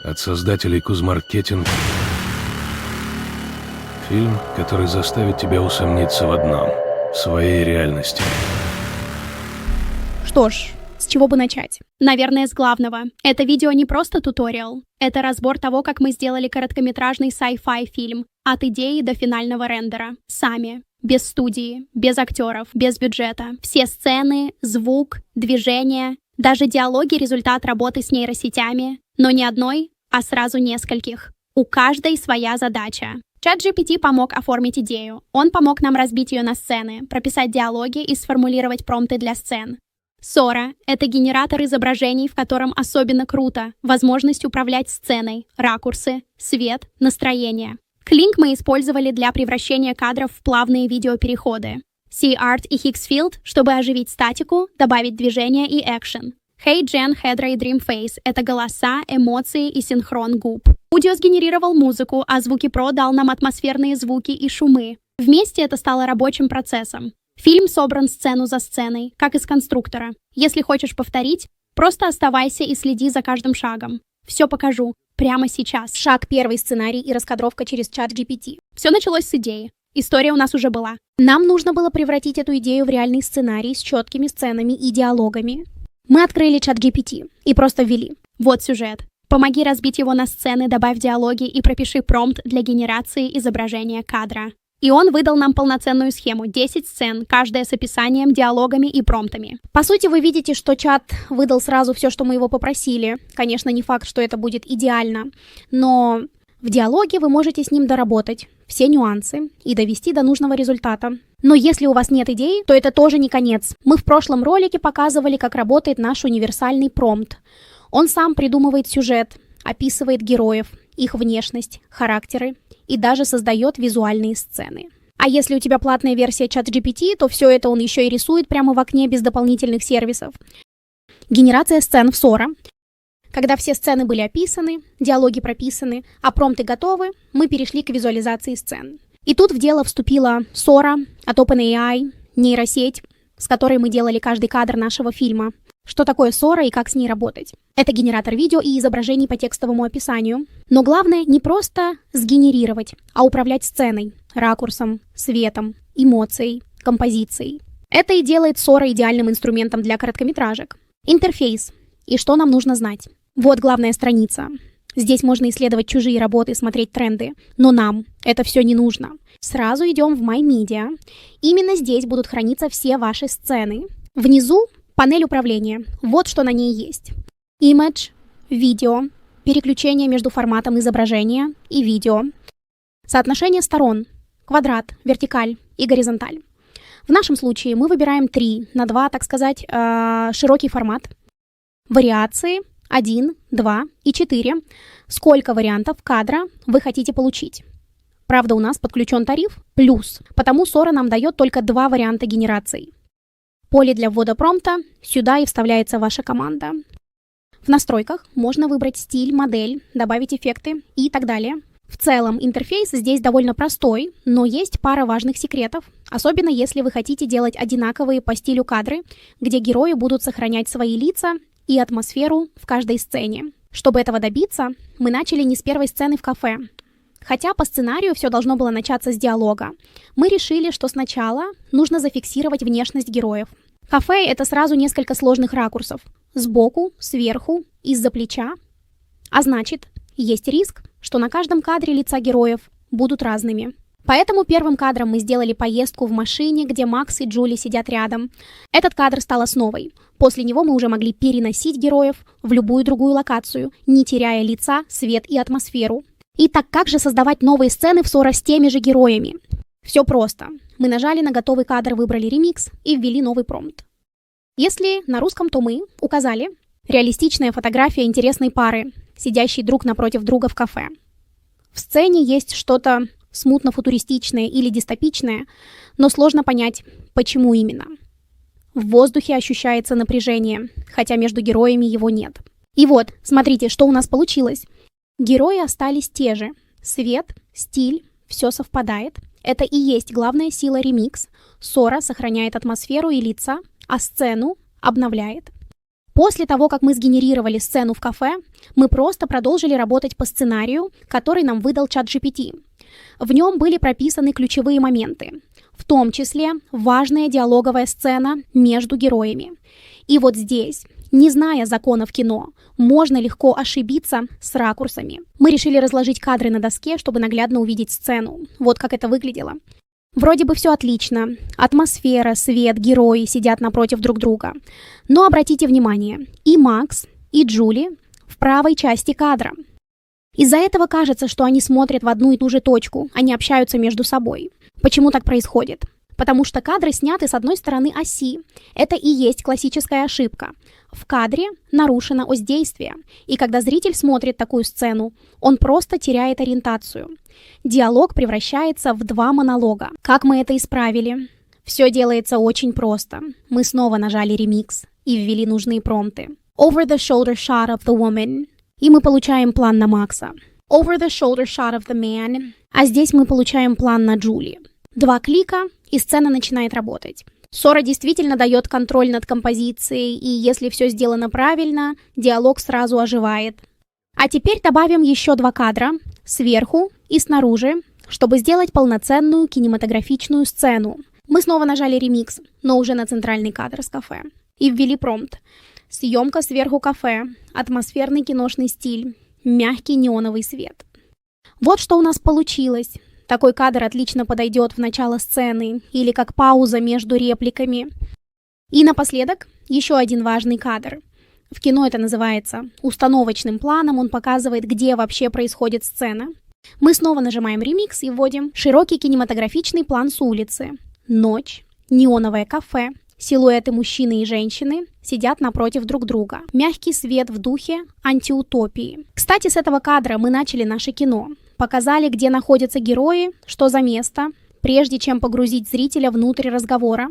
от создателей Кузмаркетинг. Фильм, который заставит тебя усомниться в одном — в своей реальности. Что ж, с чего бы начать? Наверное, с главного. Это видео не просто туториал. Это разбор того, как мы сделали короткометражный sci-fi фильм. От идеи до финального рендера. Сами. Без студии, без актеров, без бюджета. Все сцены, звук, движения, даже диалоги — результат работы с нейросетями. Но не одной, а сразу нескольких. У каждой своя задача. ChatGPT помог оформить идею. Он помог нам разбить ее на сцены, прописать диалоги и сформулировать промпты для сцен. Sora — это генератор изображений, в котором особенно круто возможность управлять сценой, ракурсы, свет, настроение. Клинк мы использовали для превращения кадров в плавные видеопереходы. C-Art и Hixfield, чтобы оживить статику, добавить движение и экшен. HeyGen, Hedra и Dreamface — это голоса, эмоции и синхрон губ. Audio сгенерировал музыку, а Звуки Pro дал нам атмосферные звуки и шумы. Вместе это стало рабочим процессом. Фильм собран сцену за сценой, как из конструктора. Если хочешь повторить, просто оставайся и следи за каждым шагом. Все покажу прямо сейчас. Шаг 1, сценарий и раскадровка через ChatGPT. Все началось с идеи. История у нас уже была. Нам нужно было превратить эту идею в реальный сценарий с четкими сценами и диалогами. Мы открыли ChatGPT и просто ввели. Вот сюжет. Помоги разбить его на сцены, добавь диалоги и пропиши промпт для генерации изображения кадра. И он выдал нам полноценную схему. 10 сцен, каждая с описанием, диалогами и промптами. По сути, вы видите, что чат выдал сразу все, что мы его попросили. Конечно, не факт, что это будет идеально, но в диалоге вы можете с ним доработать все нюансы и довести до нужного результата. Но если у вас нет идей, то это тоже не конец. Мы в прошлом ролике показывали, как работает наш универсальный промпт. Он сам придумывает сюжет, описывает героев, их внешность, характеры и даже создает визуальные сцены. А если у тебя платная версия ChatGPT, то все это он еще и рисует прямо в окне без дополнительных сервисов. Генерация сцен в Sora. Когда все сцены были описаны, диалоги прописаны, а промпты готовы, мы перешли к визуализации сцен. И тут в дело вступила Sora от OpenAI, нейросеть, с которой мы делали каждый кадр нашего фильма. Что такое Sora и как с ней работать? Это генератор видео и изображений по текстовому описанию. Но главное не просто сгенерировать, а управлять сценой, ракурсом, светом, эмоцией, композицией. Это и делает Sora идеальным инструментом для короткометражек. Интерфейс. И что нам нужно знать? Вот главная страница. Здесь можно исследовать чужие работы, смотреть тренды. Но нам это все не нужно. Сразу идем в My Media. Именно здесь будут храниться все ваши сцены. Внизу панель управления. Вот что на ней есть. Image, видео, переключение между форматом изображения и видео. Соотношение сторон. Квадрат, вертикаль и горизонталь. В нашем случае мы выбираем 3:2, так сказать, широкий формат. Вариации 1, 2 и 4. Сколько вариантов кадра вы хотите получить? Правда, у нас подключен тариф плюс, потому Sora нам дает только 2 варианта генераций. Поле для ввода промпта, сюда и вставляется ваша команда. В настройках можно выбрать стиль, модель, добавить эффекты и так далее. В целом интерфейс здесь довольно простой, но есть пара важных секретов, особенно если вы хотите делать одинаковые по стилю кадры, где герои будут сохранять свои лица и атмосферу в каждой сцене. Чтобы этого добиться, мы начали не с первой сцены в кафе. Хотя по сценарию все должно было начаться с диалога. Мы решили, что сначала нужно зафиксировать внешность героев. Кафе — это сразу несколько сложных ракурсов. Сбоку, сверху, из-за плеча. А значит, есть риск, что на каждом кадре лица героев будут разными. Поэтому первым кадром мы сделали поездку в машине, где Макс и Джули сидят рядом. Этот кадр стал основой. После него мы уже могли переносить героев в любую другую локацию, не теряя лица, свет и атмосферу. Итак, как же создавать новые сцены в Sora с теми же героями? Все просто. Мы нажали на готовый кадр, выбрали ремикс и ввели новый промпт. Если на русском, то мы указали реалистичная фотография интересной пары, сидящей друг напротив друга в кафе. В сцене есть что-то смутно-футуристичное или дистопичное, но сложно понять, почему именно. В воздухе ощущается напряжение, хотя между героями его нет. И вот, смотрите, что у нас получилось. Герои остались те же. Свет, стиль, все совпадает. Это и есть главная сила ремикс. Sora сохраняет атмосферу и лица, а сцену обновляет. После того, как мы сгенерировали сцену в кафе, мы просто продолжили работать по сценарию, который нам выдал ChatGPT. В нем были прописаны ключевые моменты, в том числе важная диалоговая сцена между героями. И вот здесь, не зная законов кино, можно легко ошибиться с ракурсами. Мы решили разложить кадры на доске, чтобы наглядно увидеть сцену. Вот как это выглядело. Вроде бы все отлично. Атмосфера, свет, герои сидят напротив друг друга. Но обратите внимание, и Макс, и Джули в правой части кадра. Из-за этого кажется, что они смотрят в одну и ту же точку, они общаются между собой. Почему так происходит? Потому что кадры сняты с одной стороны оси. Это и есть классическая ошибка. В кадре нарушена ось действия, и когда зритель смотрит такую сцену, он просто теряет ориентацию. Диалог превращается в два монолога. Как мы это исправили? Все делается очень просто. Мы снова нажали ремикс и ввели нужные промпты. Over the shoulder shot of the woman. И мы получаем план на Макса. Over the shoulder shot of the man. А здесь мы получаем план на Джули. 2 клика, и сцена начинает работать. Сора действительно дает контроль над композицией, и если все сделано правильно, диалог сразу оживает. А теперь добавим еще 2 кадра, сверху и снаружи, чтобы сделать полноценную кинематографичную сцену. Мы снова нажали ремикс, но уже на центральный кадр с кафе. И ввели промпт. Съемка сверху кафе, атмосферный киношный стиль, мягкий неоновый свет. Вот что у нас получилось. Такой кадр отлично подойдет в начало сцены или как пауза между репликами. И напоследок еще один важный кадр. В кино это называется установочным планом, он показывает, где вообще происходит сцена. Мы снова нажимаем ремикс и вводим широкий кинематографичный план с улицы. Ночь, неоновое кафе, силуэты мужчины и женщины сидят напротив друг друга. Мягкий свет в духе антиутопии. Кстати, с этого кадра мы начали наше кино. Показали, где находятся герои, что за место, прежде чем погрузить зрителя внутрь разговора.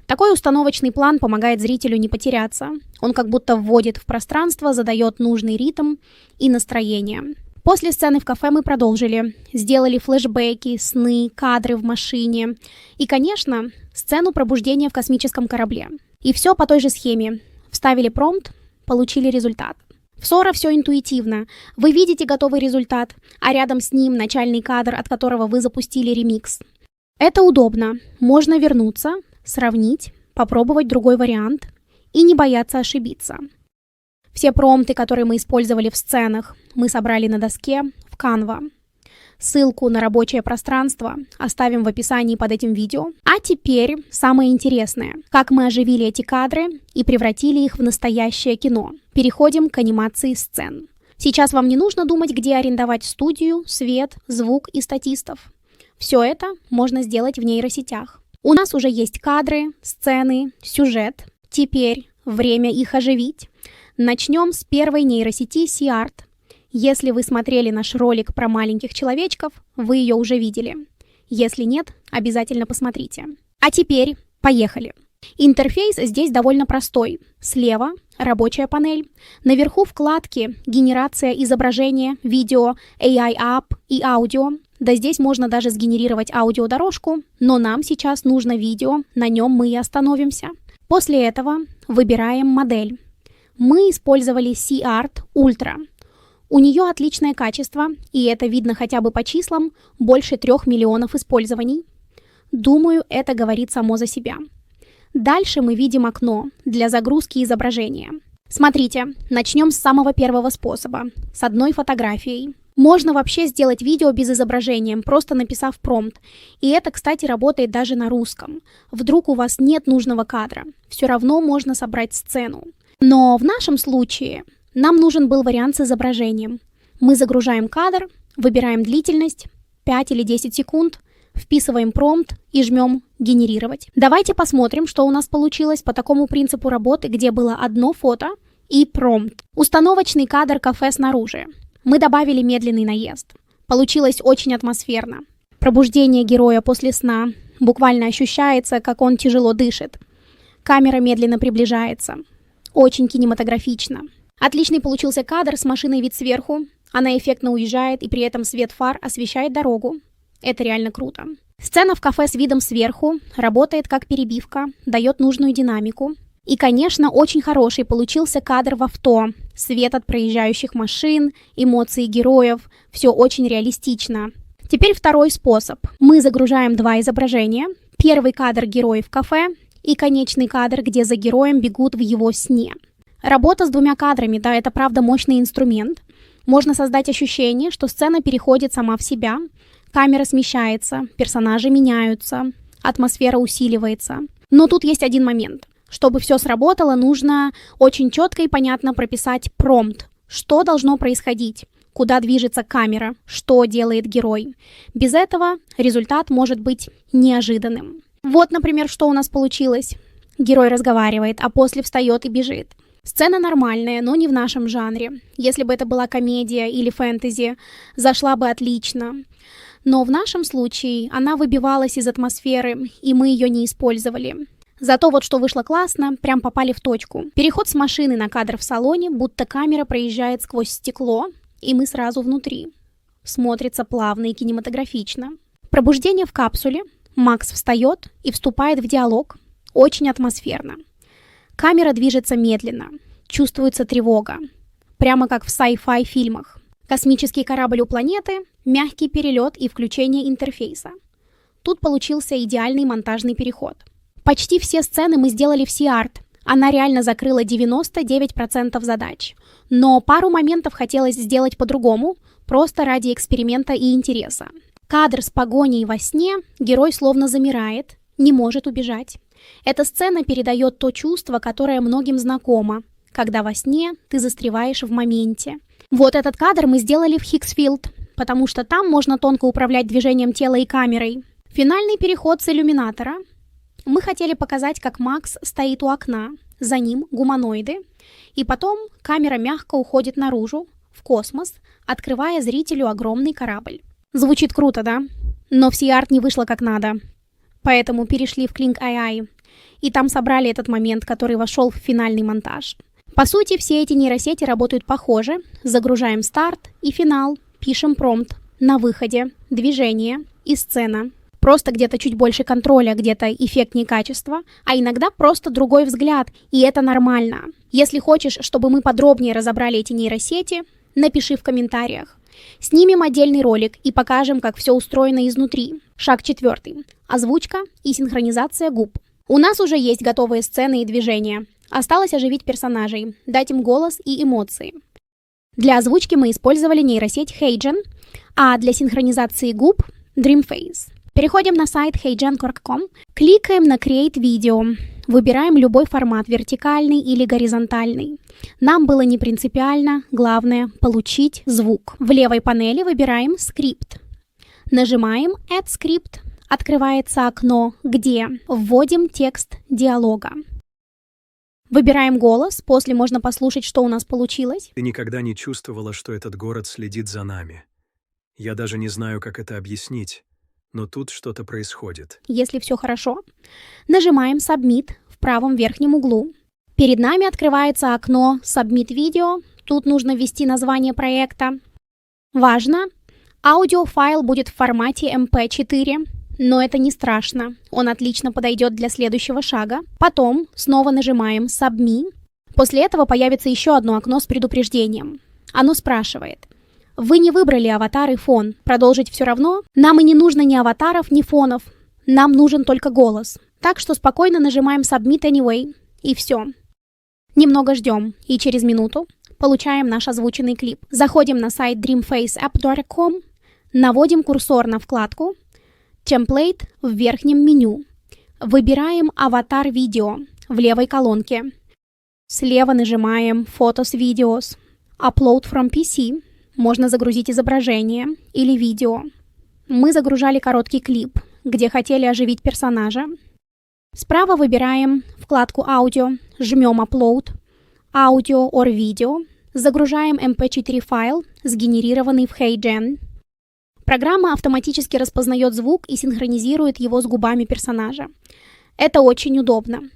Такой установочный план помогает зрителю не потеряться. Он как будто вводит в пространство, задает нужный ритм и настроение. После сцены в кафе мы продолжили. Сделали флешбеки, сны, кадры в машине. И, конечно, сцену пробуждения в космическом корабле. И все по той же схеме. Вставили промпт, получили результат. В Сора все интуитивно. Вы видите готовый результат, а рядом с ним начальный кадр, от которого вы запустили ремикс. Это удобно. Можно вернуться, сравнить, попробовать другой вариант и не бояться ошибиться. Все промпты, которые мы использовали в сценах, мы собрали на доске в Canva. Ссылку на рабочее пространство оставим в описании под этим видео. А теперь самое интересное. Как мы оживили эти кадры и превратили их в настоящее кино. Переходим к анимации сцен. Сейчас вам не нужно думать, где арендовать студию, свет, звук и статистов. Все это можно сделать в нейросетях. У нас уже есть кадры, сцены, сюжет. Теперь время их оживить. Начнем с первой нейросети C-Art. Если вы смотрели наш ролик про маленьких человечков, вы ее уже видели. Если нет, обязательно посмотрите. А теперь поехали. Интерфейс здесь довольно простой. Слева рабочая панель. Наверху вкладки «Генерация изображения», «Видео», AI App и «Аудио». Да здесь можно даже сгенерировать аудиодорожку, но нам сейчас нужно видео, на нем мы и остановимся. После этого выбираем модель. Мы использовали C-Art Ultra. У нее отличное качество, и это видно хотя бы по числам, больше 3 миллионов использований. Думаю, это говорит само за себя. Дальше мы видим окно для загрузки изображения. Смотрите, начнем с самого первого способа, с одной фотографией. Можно вообще сделать видео без изображения, просто написав промпт. И это, кстати, работает даже на русском. Вдруг у вас нет нужного кадра, все равно можно собрать сцену. Но в нашем случае нам нужен был вариант с изображением. Мы загружаем кадр, выбираем длительность, 5 или 10 секунд, вписываем промпт и жмем «Генерировать». Давайте посмотрим, что у нас получилось по такому принципу работы, где было одно фото и промпт. Установочный кадр кафе снаружи. Мы добавили медленный наезд. Получилось очень атмосферно. Пробуждение героя после сна. Буквально ощущается, как он тяжело дышит. Камера медленно приближается. Очень кинематографично. Отличный получился кадр с машиной вид сверху. Она эффектно уезжает, и при этом свет фар освещает дорогу. Это реально круто. Сцена в кафе с видом сверху работает как перебивка, дает нужную динамику. И, конечно, очень хороший получился кадр в авто. Свет от проезжающих машин, эмоции героев. Все очень реалистично. Теперь второй способ. Мы загружаем два изображения. Первый кадр героя в кафе и конечный кадр, где за героем бегут в его сне. Работа с двумя кадрами, да, это правда мощный инструмент. Можно создать ощущение, что сцена переходит сама в себя. Камера смещается, персонажи меняются, атмосфера усиливается. Но тут есть один момент. Чтобы все сработало, нужно очень четко и понятно прописать промпт. Что должно происходить? Куда движется камера? Что делает герой? Без этого результат может быть неожиданным. Вот, например, что у нас получилось. Герой разговаривает, а после встает и бежит. Сцена нормальная, но не в нашем жанре. Если бы это была комедия или фэнтези, зашла бы отлично. Но в нашем случае она выбивалась из атмосферы, и мы ее не использовали. Зато вот что вышло классно, прям попали в точку. Переход с машины на кадр в салоне, будто камера проезжает сквозь стекло, и мы сразу внутри. Смотрится плавно и кинематографично. Пробуждение в капсуле. Макс встает и вступает в диалог. Очень атмосферно. Камера движется медленно. Чувствуется тревога. Прямо как в sci-fi фильмах. Космический корабль у планеты, мягкий перелет и включение интерфейса. Тут получился идеальный монтажный переход. Почти все сцены мы сделали в C-Art. Она реально закрыла 99% задач. Но пару моментов хотелось сделать по-другому, просто ради эксперимента и интереса. Кадр с погоней во сне, герой словно замирает, не может убежать. Эта сцена передает то чувство, которое многим знакомо, когда во сне ты застреваешь в моменте. Вот этот кадр мы сделали в Хиггсфилд, потому что там можно тонко управлять движением тела и камерой. Финальный переход с иллюминатора. Мы хотели показать, как Макс стоит у окна, за ним гуманоиды, и потом камера мягко уходит наружу, в космос, открывая зрителю огромный корабль. Звучит круто, да? Но в C-Art не вышло как надо. Поэтому перешли в Kling.ai, и там собрали этот момент, который вошел в финальный монтаж. По сути, все эти нейросети работают похоже. Загружаем старт и финал, пишем промпт, на выходе, движение и сцена. Просто где-то чуть больше контроля, где-то эффектнее качества, а иногда просто другой взгляд, и это нормально. Если хочешь, чтобы мы подробнее разобрали эти нейросети, напиши в комментариях. Снимем отдельный ролик и покажем, как все устроено изнутри. Шаг 4. Озвучка и синхронизация губ. У нас уже есть готовые сцены и движения. Осталось оживить персонажей, дать им голос и эмоции. Для озвучки мы использовали нейросеть HeyGen, а для синхронизации губ – DreamFace. Переходим на сайт heygen.com, кликаем на Create Video, выбираем любой формат, вертикальный или горизонтальный. Нам было не принципиально, главное – получить звук. В левой панели выбираем скрипт. Нажимаем Add Script, открывается окно, где вводим текст диалога. Выбираем голос, после можно послушать, что у нас получилось. Ты никогда не чувствовала, что этот город следит за нами. Я даже не знаю, как это объяснить. Но тут что-то происходит. Если все хорошо, нажимаем Submit в правом верхнем углу. Перед нами открывается окно Submit Video. Тут нужно ввести название проекта. Важно, аудиофайл будет в формате MP4, но это не страшно. Он отлично подойдет для следующего шага. Потом снова нажимаем Submit. После этого появится еще одно окно с предупреждением. Оно спрашивает: вы не выбрали аватар и фон. Продолжить все равно? Нам и не нужно ни аватаров, ни фонов. Нам нужен только голос. Так что спокойно нажимаем Submit Anyway. И все. Немного ждем. И через минуту получаем наш озвученный клип. Заходим на сайт dreamfaceapp.com. Наводим курсор на вкладку Template в верхнем меню. Выбираем аватар видео в левой колонке. Слева нажимаем Photos Videos. Upload from PC. Можно загрузить изображение или видео. Мы загружали короткий клип, где хотели оживить персонажа. Справа выбираем вкладку «Аудио», жмем «Upload», «Аудио» or «Видео», загружаем MP4 файл, сгенерированный в HeyGen. Программа автоматически распознает звук и синхронизирует его с губами персонажа. Это очень удобно.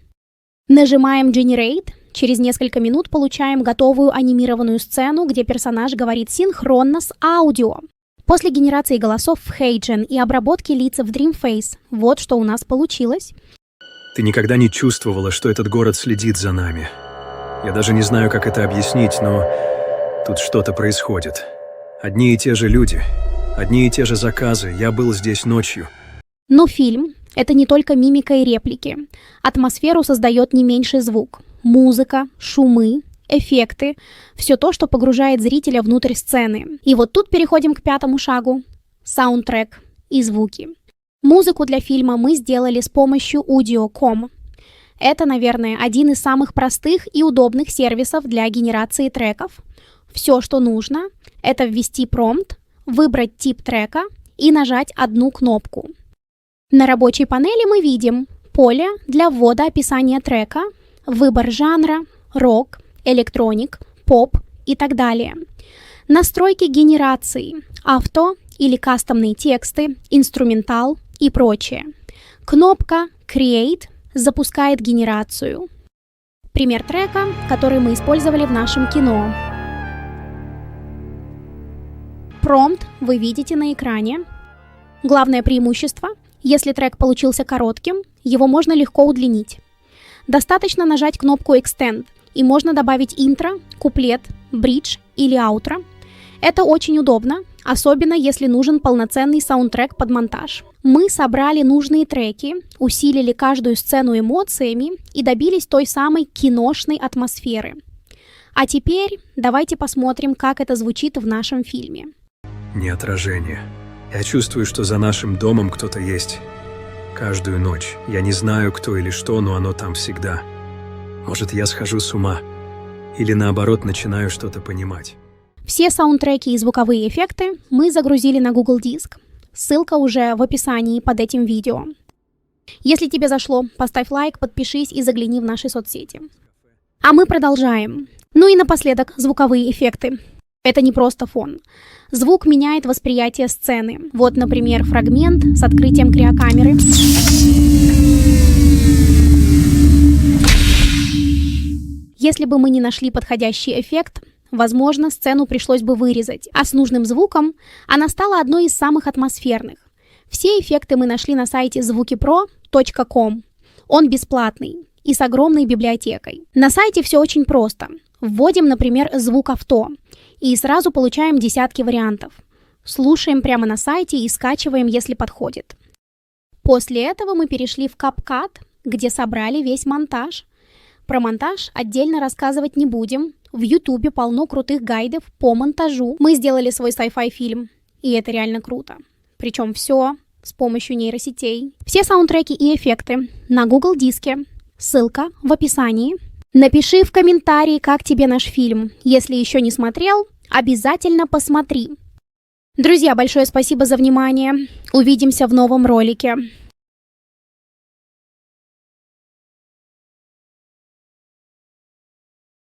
Нажимаем «Generate». Через несколько минут получаем готовую анимированную сцену, где персонаж говорит синхронно с аудио. После генерации голосов в HeyGen и обработки лица в DreamFace, вот что у нас получилось. Ты никогда не чувствовала, что этот город следит за нами. Я даже не знаю, как это объяснить, но тут что-то происходит. Одни и те же люди, одни и те же заказы. Я был здесь ночью. Но фильм — это не только мимика и реплики. Атмосферу создает не меньший звук. Музыка, шумы, эффекты — все то, что погружает зрителя внутрь сцены. И вот тут переходим к пятому шагу — саундтрек и звуки. Музыку для фильма мы сделали с помощью Udio.com. Это, наверное, один из самых простых и удобных сервисов для генерации треков. Все, что нужно, это ввести промпт, выбрать тип трека и нажать одну кнопку. На рабочей панели мы видим поле для ввода описания трека, выбор жанра, рок, электроник, поп и так далее. Настройки генерации, авто или кастомные тексты, инструментал и прочее. Кнопка Create запускает генерацию. Пример трека, который мы использовали в нашем кино. Промпт вы видите на экране. Главное преимущество — если трек получился коротким, его можно легко удлинить. Достаточно нажать кнопку Extend, и можно добавить интро, куплет, бридж или аутро. Это очень удобно, особенно если нужен полноценный саундтрек под монтаж. Мы собрали нужные треки, усилили каждую сцену эмоциями и добились той самой киношной атмосферы. А теперь давайте посмотрим, как это звучит в нашем фильме. Не отражение. Я чувствую, что за нашим домом кто-то есть. Каждую ночь. Я не знаю, кто или что, но оно там всегда. Может, я схожу с ума. Или наоборот, начинаю что-то понимать. Все саундтреки и звуковые эффекты мы загрузили на Google Диск. Ссылка уже в описании под этим видео. Если тебе зашло, поставь лайк, подпишись и загляни в наши соцсети. А мы продолжаем. Ну и напоследок звуковые эффекты. Это не просто фон. Звук меняет восприятие сцены. Вот, например, фрагмент с открытием криокамеры. Если бы мы не нашли подходящий эффект, возможно, сцену пришлось бы вырезать, а с нужным звуком она стала одной из самых атмосферных. Все эффекты мы нашли на сайте zvukipro.com. Он бесплатный и с огромной библиотекой. На сайте все очень просто. Вводим, например, звук авто, и сразу получаем десятки вариантов. Слушаем прямо на сайте и скачиваем, если подходит. После этого мы перешли в CapCut, где собрали весь монтаж. Про монтаж отдельно рассказывать не будем. В YouTube полно крутых гайдов по монтажу. Мы сделали свой sci-fi фильм, и это реально круто. Причем все с помощью нейросетей. Все саундтреки и эффекты на Google Диске. Ссылка в описании. Напиши в комментарии, как тебе наш фильм. Если еще не смотрел, обязательно посмотри. Друзья, большое спасибо за внимание. Увидимся в новом ролике.